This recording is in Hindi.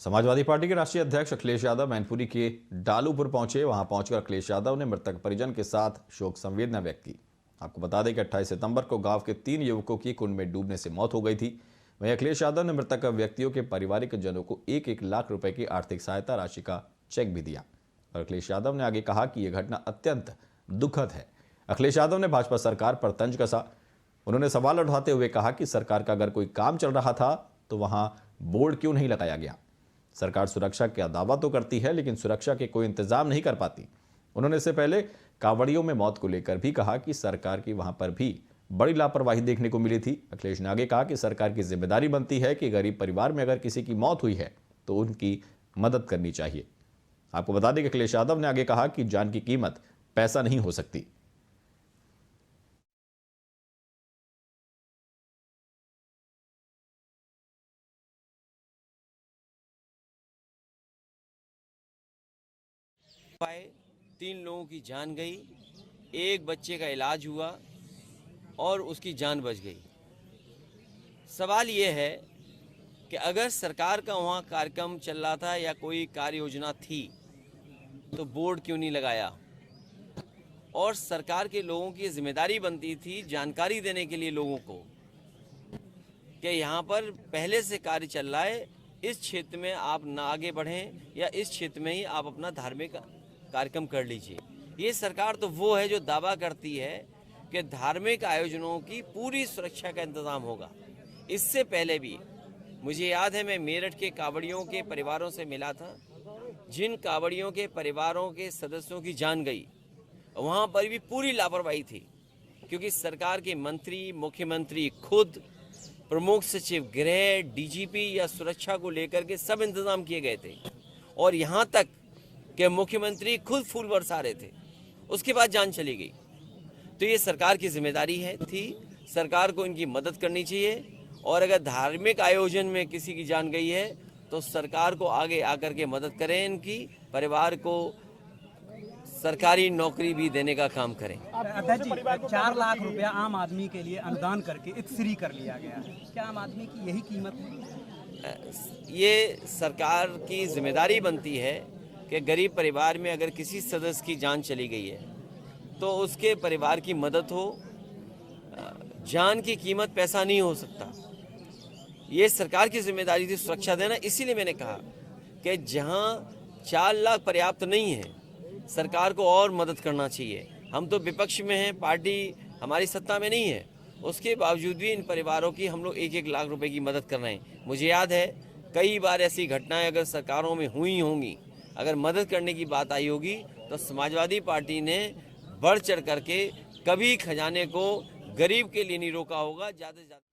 समाजवादी पार्टी के राष्ट्रीय अध्यक्ष अखिलेश यादव मैनपुरी के डालूपुर पहुंचे। वहां पहुंचकर अखिलेश यादव ने मृतक परिजन के साथ शोक संवेदना व्यक्त की। आपको बता दें कि 28 सितंबर को गांव के 3 युवकों की कुंड में डूबने से मौत हो गई थी। वहीं अखिलेश यादव ने मृतक व्यक्तियों के पारिवारिक जनों को 1-1 लाख रुपए की आर्थिक सहायता राशि का चेक भी दिया। और अखिलेश यादव ने आगे कहा कि यह घटना अत्यंत दुखद है। अखिलेश यादव ने भाजपा सरकार पर तंज कसा। उन्होंने सवाल उठाते हुए कहा कि सरकार का अगर कोई काम चल रहा था तो वहां बोर्ड क्यों नहीं लगाया गया। सरकार सुरक्षा का दावा तो करती है, लेकिन सुरक्षा के कोई इंतजाम नहीं कर पाती। उन्होंने इससे पहले कांवड़ियों में मौत को लेकर भी कहा कि सरकार की वहां पर भी बड़ी लापरवाही देखने को मिली थी। अखिलेश ने आगे कहा कि सरकार की जिम्मेदारी बनती है कि गरीब परिवार में अगर किसी की मौत हुई है तो उनकी मदद करनी चाहिए। आपको बता दें कि अखिलेश यादव ने आगे कहा कि जान की कीमत पैसा नहीं हो सकती। पाए 3 लोगों की जान गई, एक बच्चे का इलाज हुआ और उसकी जान बच गई। सवाल ये है कि अगर सरकार का वहाँ कार्यक्रम चल रहा था या कोई कार्य योजना थी तो बोर्ड क्यों नहीं लगाया। और सरकार के लोगों की जिम्मेदारी बनती थी जानकारी देने के लिए लोगों को कि यहाँ पर पहले से कार्य चल रहा है, इस क्षेत्र में आप ना आगे बढ़ें या इस क्षेत्र में ही आप अपना धार्मिक कार्यक्रम कर लीजिए। ये सरकार तो वो है जो दावा करती है कि धार्मिक आयोजनों की पूरी सुरक्षा का इंतजाम होगा। इससे पहले भी मुझे याद है, मैं मेरठ के कांवड़ियों के परिवारों से मिला था। जिन कांवड़ियों के परिवारों के सदस्यों की जान गई, वहाँ पर भी पूरी लापरवाही थी, क्योंकि सरकार के मंत्री, मुख्यमंत्री खुद, प्रमुख सचिव गृह, डीजीपी या सुरक्षा को लेकर के सब इंतजाम किए गए थे। और यहाँ तक कि मुख्यमंत्री खुद फूल बरसा रहे थे, उसके बाद जान चली गई। तो ये सरकार की जिम्मेदारी थी, सरकार को इनकी मदद करनी चाहिए। और अगर धार्मिक आयोजन में किसी की जान गई है तो सरकार को आगे आकर के मदद करें, इनकी परिवार को सरकारी नौकरी भी देने का काम करें। अध्यक्ष जी, 4 लाख रुपया आम आदमी के लिए अनुदान करके इत्श्री कर लिया गया है। क्या आम आदमी की यही कीमत है? ये सरकार की जिम्मेदारी बनती है कि गरीब परिवार में अगर किसी सदस्य की जान चली गई है तो उसके परिवार की मदद हो। जान की कीमत पैसा नहीं हो सकता। ये सरकार की जिम्मेदारी थी सुरक्षा देना। इसीलिए मैंने कहा कि जहां 4 लाख पर्याप्त नहीं है, सरकार को और मदद करना चाहिए। हम तो विपक्ष में हैं, पार्टी हमारी सत्ता में नहीं है, उसके बावजूद भी इन परिवारों की हम लोग 1-1 लाख रुपए की मदद कर रहे हैं। मुझे याद है कई बार ऐसी घटनाएं अगर सरकारों में हुई होंगी, अगर मदद करने की बात आई होगी तो समाजवादी पार्टी ने बढ़ चढ़ करके कभी खजाने को गरीब के लिए नहीं रोका होगा। ज़्यादा से ज़्यादा